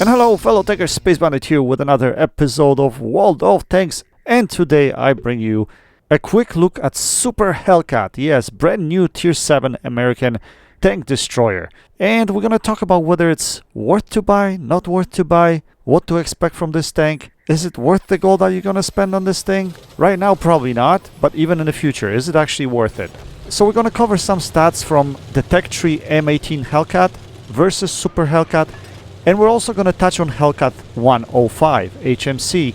And hello fellow tankers, Space Bandit here with another episode of World of Tanks, and today I bring you a quick look at Super Hellcat. Yes, brand new Tier 7 American tank destroyer. And we're gonna talk about whether it's worth to buy, not worth to buy, what to expect from this tank. Is it worth the gold that you're gonna spend on this thing? Right now probably not, but even in the future, is it actually worth it? So we're gonna cover some stats from the Tech Tree M18 Hellcat versus Super Hellcat. And we're also going to touch on Hellcat 105 HMC,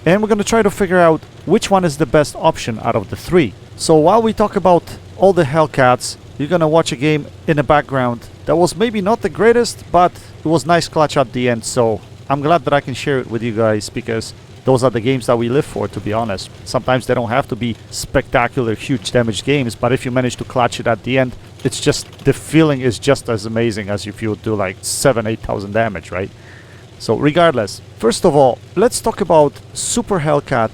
and we're going to try to figure out which one is the best option out of the three. So while we talk about all the Hellcats, you're going to watch a game in the background that was maybe not the greatest, but it was nice clutch at the end. So I'm glad that I can share it with you guys, because those are the games that we live for, to be honest. Sometimes they don't have to be spectacular, huge damage games, but if you manage to clutch it at the end, it's just, the feeling is just as amazing as if you would do like 7,000-8,000 damage, right? So regardless, first of all, let's talk about Super Hellcat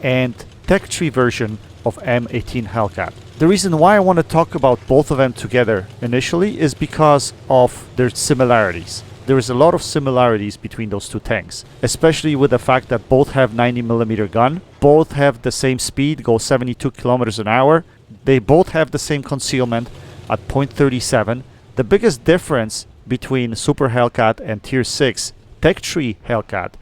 and Tech Tree version of M18 Hellcat. The reason why I want to talk about both of them together initially is because of their similarities. There is a lot of similarities between those two tanks, especially with the fact that both have 90mm gun, both have the same speed, go 72 kilometers an hour, they both have the same concealment at .37. The biggest difference between Super Hellcat and Tier 6 Tech Tree Hellcat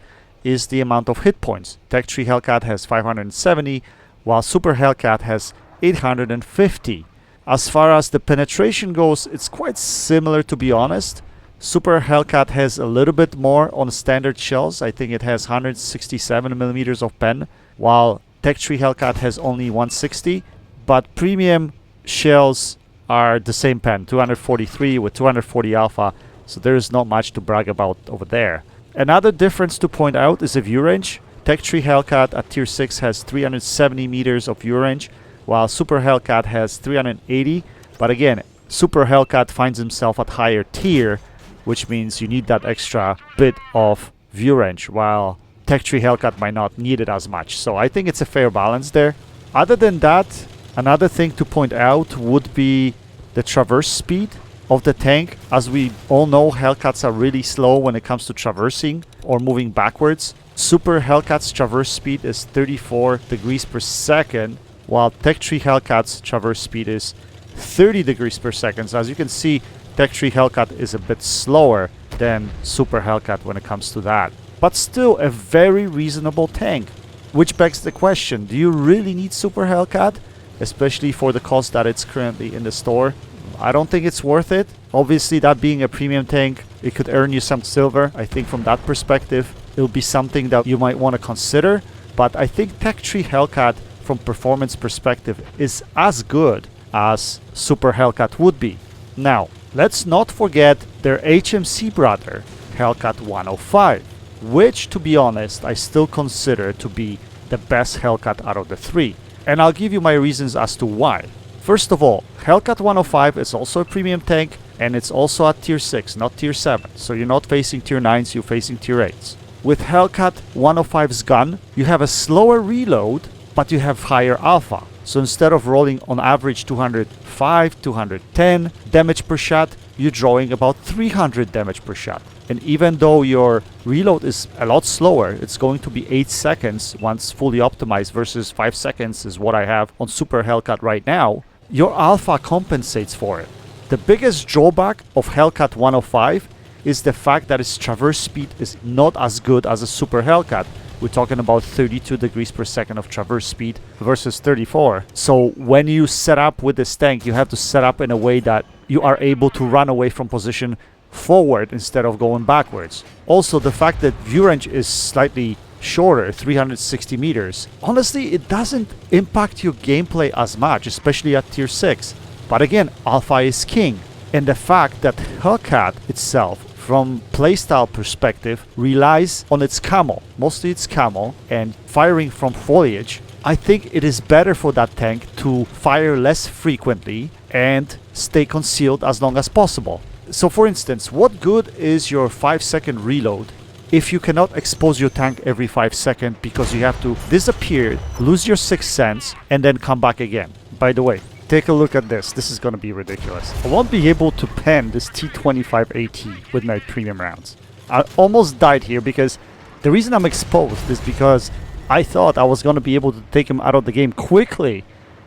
is the amount of hit points. Tech Tree Hellcat has 570, while Super Hellcat has 850. As far as the penetration goes, it's quite similar, to be honest. Super Hellcat has a little bit more on standard shells. I think it has 167mm of pen, while Tech Tree Hellcat has only 160. But premium shells are the same pen, 243 with 240 alpha, so there is not much to brag about over there. Another difference to point out is the view range. Tech Tree Hellcat at Tier 6 has 370 meters of view range, while Super Hellcat has 380. But again, Super Hellcat finds himself at higher tier, which means you need that extra bit of view range, while Tech Tree Hellcat might not need it as much. So I think it's a fair balance there. Other than that, another thing to point out would be the traverse speed of the tank. As we all know, Hellcats are really slow when it comes to traversing or moving backwards. Super Hellcat's traverse speed is 34 degrees per second, while Tech Tree Hellcat's traverse speed is 30 degrees per second. So as you can see, Tech Tree Hellcat is a bit slower than Super Hellcat when it comes to that. But still a very reasonable tank. Which begs the question, do you really need Super Hellcat? Especially for the cost that it's currently in the store. I don't think it's worth it. Obviously, that being a premium tank, it could earn you some silver. I think from that perspective, it'll be something that you might want to consider. But I think Tech Tree Hellcat, from performance perspective, is as good as Super Hellcat would be. Now, let's not forget their HMC brother, Hellcat 105, which, to be honest, I still consider to be the best Hellcat out of the three. And I'll give you my reasons as to why. First of all, Hellcat 105 is also a premium tank, and it's also at Tier 6, not Tier 7. So you're not facing Tier 9s, you're facing Tier 8s. With Hellcat 105's gun, you have a slower reload, but you have higher alpha. So instead of rolling on average 205, 210 damage per shot, you're drawing about 300 damage per shot. And even though your reload is a lot slower, it's going to be 8 seconds once fully optimized versus 5 seconds is what I have on Super Hellcat right now, your alpha compensates for it. The biggest drawback of Hellcat 105 is the fact that its traverse speed is not as good as a Super Hellcat. We're talking about 32 degrees per second of traverse speed versus 34. So when you set up with this tank, you have to set up in a way that you are able to run away from position forward instead of going backwards. Also, the fact that view range is slightly shorter, 360 meters, honestly, it doesn't impact your gameplay as much, especially at Tier 6. But again, alpha is king. And the fact that Hellcat itself, from playstyle perspective, relies on its camo, mostly its camo, and firing from foliage, I think it is better for that tank to fire less frequently and stay concealed as long as possible. So for instance, what good is your 5-second reload if you cannot expose your tank every 5 seconds because you have to disappear, lose your 6th sense, and then come back again? By the way, Take a look at this. This is going to be ridiculous. I won't be able to pen this T25AT with my premium rounds. I almost died here because the reason I'm exposed is because I thought I was going to be able to take him out of the game quickly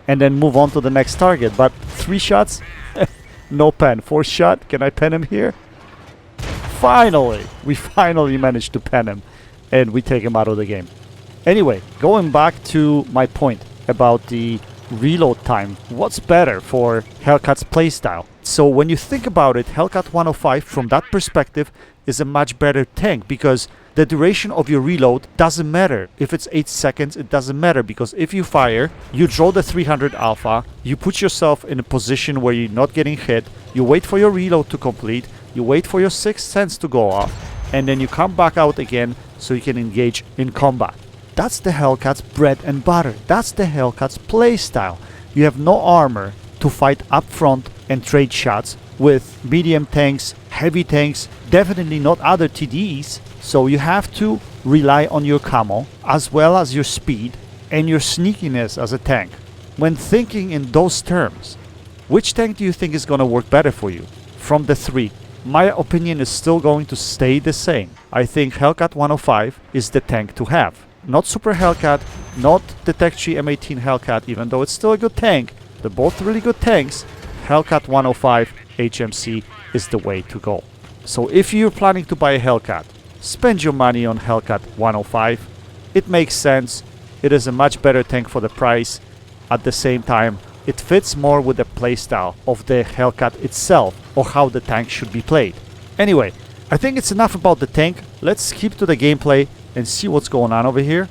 and then move on to the next target. But 3 shots, no pen. 4th shot, can I pen him here? Finally! We finally managed to pen him and we take him out of the game. Anyway, going back to my point about the reload time. What's better for Hellcat's playstyle? So when you think about it, Hellcat 105 from that perspective is a much better tank because the duration of your reload doesn't matter. If it's 8 seconds, it doesn't matter because if you fire, you draw the 300 alpha, you put yourself in a position where you're not getting hit, you wait for your reload to complete, you wait for your 6th sense to go off, and then you come back out again so you can engage in combat. That's the Hellcat's bread and butter. That's the Hellcat's playstyle. You have no armor to fight up front and trade shots with medium tanks, heavy tanks, definitely not other TDs. So you have to rely on your camo as well as your speed and your sneakiness as a tank. When thinking in those terms, which tank do you think is going to work better for you? From the 3, my opinion is still going to stay the same. I think Hellcat 105 is the tank to have. Not Super Hellcat, not the Tech 3 M18 Hellcat, even though it's still a good tank. They're both really good tanks. Hellcat 105 HMC is the way to go. So if you're planning to buy a Hellcat, spend your money on Hellcat 105. It makes sense. It is a much better tank for the price. At the same time, it fits more with the playstyle of the Hellcat itself or how the tank should be played. Anyway, I think it's enough about the tank. Let's skip to the gameplay and see what's going on over here.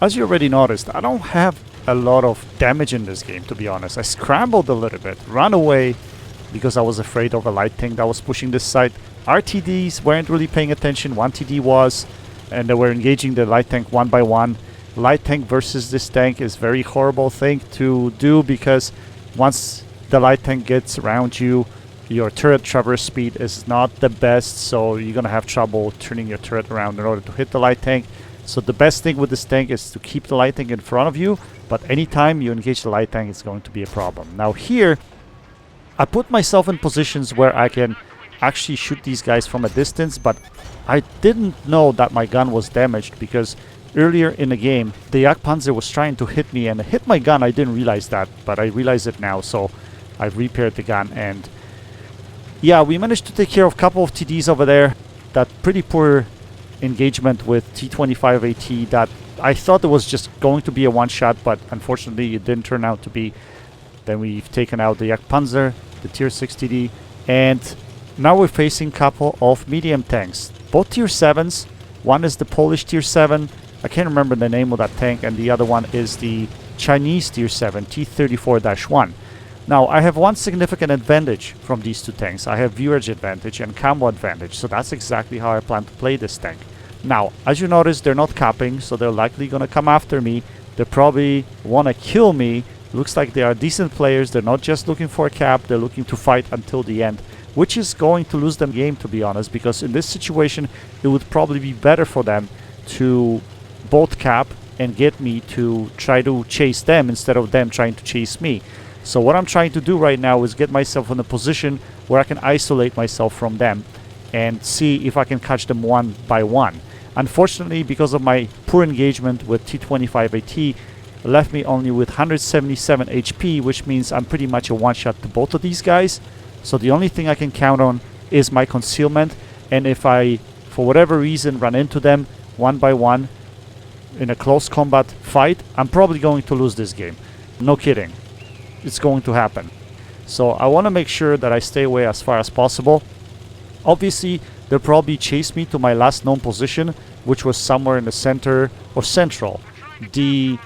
As you already noticed, I don't have a lot of damage in this game, to be honest. I scrambled a little bit, ran away because I was afraid of a light tank that was pushing this side. RTDs weren't really paying attention, 1 TD was, and they were engaging the light tank one by one. Light tank versus this tank is very horrible thing to do because once the light tank gets around you, your turret traverse speed is not the best, so you're gonna have trouble turning your turret around in order to hit the light tank. So the best thing with this tank is to keep the light tank in front of you, but anytime you engage the light tank, it's going to be a problem. Now here, I put myself in positions where I can actually shoot these guys from a distance, but I didn't know that my gun was damaged because earlier in the game, the Jagdpanzer was trying to hit me and hit my gun. I didn't realize that, but I realize it now, so I've repaired the gun. And yeah, we managed to take care of a couple of TDs over there. That pretty poor engagement with T25AT that I thought it was just going to be a one-shot, but unfortunately it didn't turn out to be. Then we've taken out the Jagdpanzer, the tier 6 TD, and now we're facing a couple of medium tanks. Both tier 7s. One is the Polish tier 7. I can't remember the name of that tank, and the other one is the Chinese tier 7, T34-1. Now, I have one significant advantage from these two tanks. I have viewage advantage and camo advantage, so that's exactly how I plan to play this tank. Now, as you notice, they're not capping, so they're likely going to come after me. They probably want to kill me. Looks like they are decent players. They're not just looking for a cap, they're looking to fight until the end, which is going to lose them game, to be honest, because in this situation, it would probably be better for them to both cap and get me to try to chase them instead of them trying to chase me. So what I'm trying to do right now is get myself in a position where I can isolate myself from them and see if I can catch them one by one. Unfortunately, because of my poor engagement with T25AT, left me only with 177 HP, which means I'm pretty much a one-shot to both of these guys. So the only thing I can count on is my concealment, and if I, for whatever reason, run into them one by one in a close combat fight, I'm probably going to lose this game. No kidding. It's going to happen. So I want to make sure that I stay away as far as possible. Obviously, they'll probably chase me to my last known position, which was somewhere in the center or central. The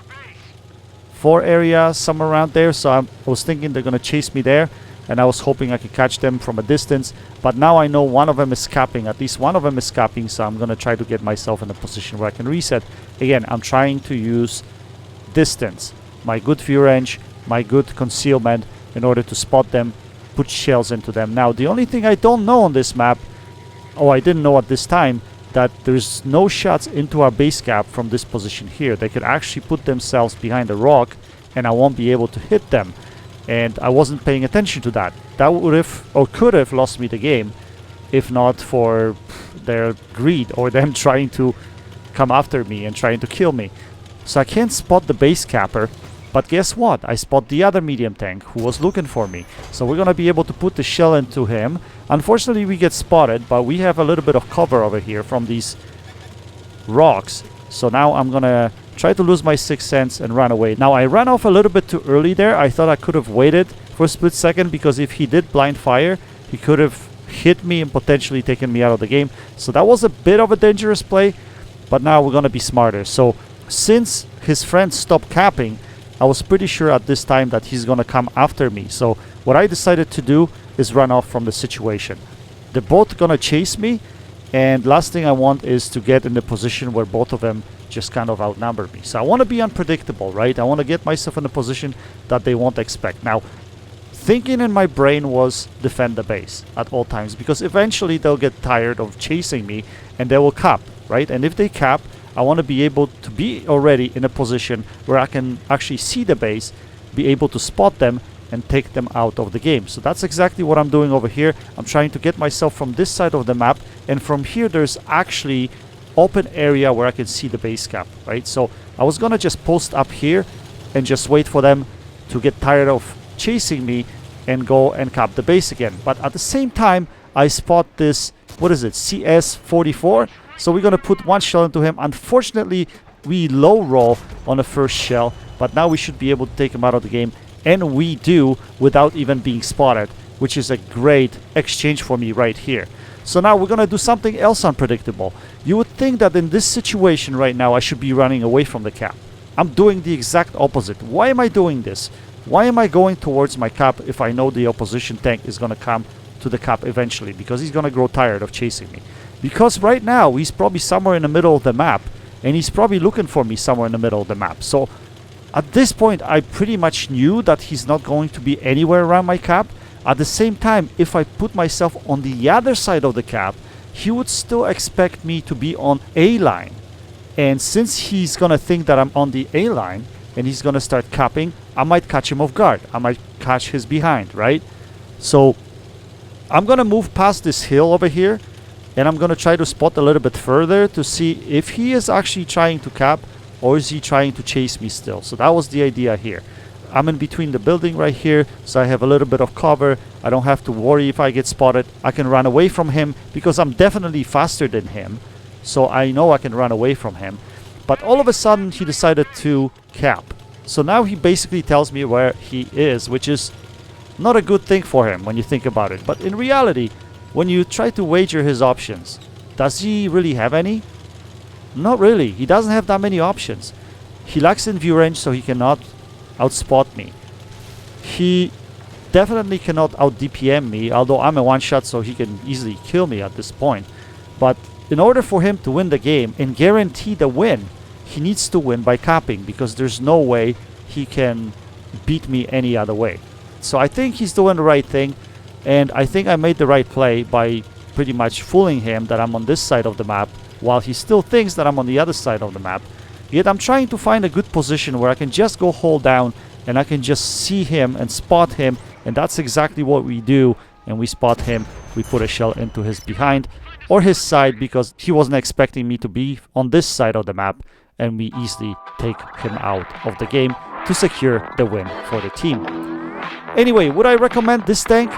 4 area, somewhere around there. So I was thinking they're going to chase me there, and I was hoping I could catch them from a distance. But now I know one of them is capping. At least one of them is capping, so I'm going to try to get myself in a position where I can reset. Again, I'm trying to use distance, my good view range, my good concealment in order to spot them, put shells into them. Now, the only thing I don't know on this map, or I didn't know at this time, that there's no shots into our base cap from this position here. They could actually put themselves behind a rock and I won't be able to hit them. And I wasn't paying attention to that. That would have, or could have, lost me the game if not for their greed or them trying to come after me and trying to kill me. So I can't spot the base capper, but guess what? I spot the other medium tank who was looking for me. So we're gonna be able to put the shell into him. Unfortunately, we get spotted, but we have a little bit of cover over here from these rocks. So now I'm gonna try to lose my sixth sense and run away. Now I ran off a little bit too early there. I thought I could have waited for a split second, because if he did blind fire, he could have hit me and potentially taken me out of the game. So that was a bit of a dangerous play, but now we're gonna be smarter. So since his friends stopped capping, I was pretty sure at this time that he's gonna come after me. So what I decided to do is run off from the situation. They're both gonna chase me, and last thing I want is to get in a position where both of them just kind of outnumber me. So I want to be unpredictable, right? I want to get myself in a position that they won't expect. Now, thinking in my brain was defend the base at all times, because eventually they'll get tired of chasing me and they will cap, right? And if they cap, I want to be able to be already in a position where I can actually see the base, be able to spot them and take them out of the game. So that's exactly what I'm doing over here. I'm trying to get myself from this side of the map, and from here there's actually open area where I can see the base cap, right? So I was gonna just post up here and just wait for them to get tired of chasing me and go and cap the base again. But at the same time, I spot this, what is it, CS44. So we're gonna put one shell into him. Unfortunately, we low roll on the first shell, but now we should be able to take him out of the game, and we do without even being spotted, which is a great exchange for me right here. So now we're gonna do something else unpredictable. You would think that in this situation right now I should be running away from the cap. I'm doing the exact opposite. Why am I doing this? Why am I going towards my cap if I know the opposition tank is gonna come to the cap eventually? Because he's gonna grow tired of chasing me. Because right now he's probably somewhere in the middle of the map, and he's probably looking for me somewhere in the middle of the map. So at this point I pretty much knew that he's not going to be anywhere around my cap. At the same time, if I put myself on the other side of the cap, he would still expect me to be on A line. And since he's gonna think that I'm on the A line and he's gonna start capping, I might catch him off guard. I might catch his behind, right? So I'm gonna move past this hill over here, and I'm gonna try to spot a little bit further to see if he is actually trying to cap or is he trying to chase me still. So that was the idea here. I'm in between the building right here, so I have a little bit of cover. I don't have to worry if I get spotted. I can run away from him because I'm definitely faster than him, so I know I can run away from him. But all of a sudden he decided to cap. So now he basically tells me where he is, which is not a good thing for him when you think about it. But in reality, when you try to wager his options, does he really have any? Not really. He doesn't have that many options. He lacks in view range, so he cannot outspot me. He definitely cannot out DPM me, although I'm a one shot, so he can easily kill me at this point. But in order for him to win the game and guarantee the win, he needs to win by capping, because there's no way he can beat me any other way. So I think he's doing the right thing, and I think I made the right play by pretty much fooling him that I'm on this side of the map while he still thinks that I'm on the other side of the map. Yet I'm trying to find a good position where I can just go hold down and I can just see him and spot him, and that's exactly what we do. And we spot him, we put a shell into his behind or his side, because he wasn't expecting me to be on this side of the map, and we easily take him out of the game to secure the win for the team. Anyway, would I recommend this tank?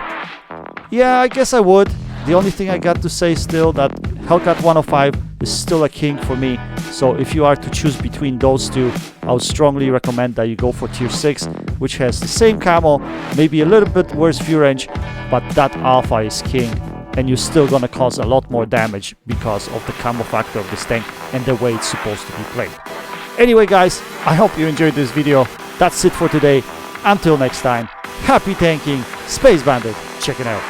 Yeah, I guess I would. The only thing I got to say still that Hellcat 105 is still a king for me. So if you are to choose between those two, I would strongly recommend that you go for tier 6, which has the same camo, maybe a little bit worse view range, but that alpha is king, and you're still gonna cause a lot more damage because of the camo factor of this tank and the way it's supposed to be played. Anyway guys, I hope you enjoyed this video. That's it for today. Until next time, happy tanking, Space Bandit, check it out.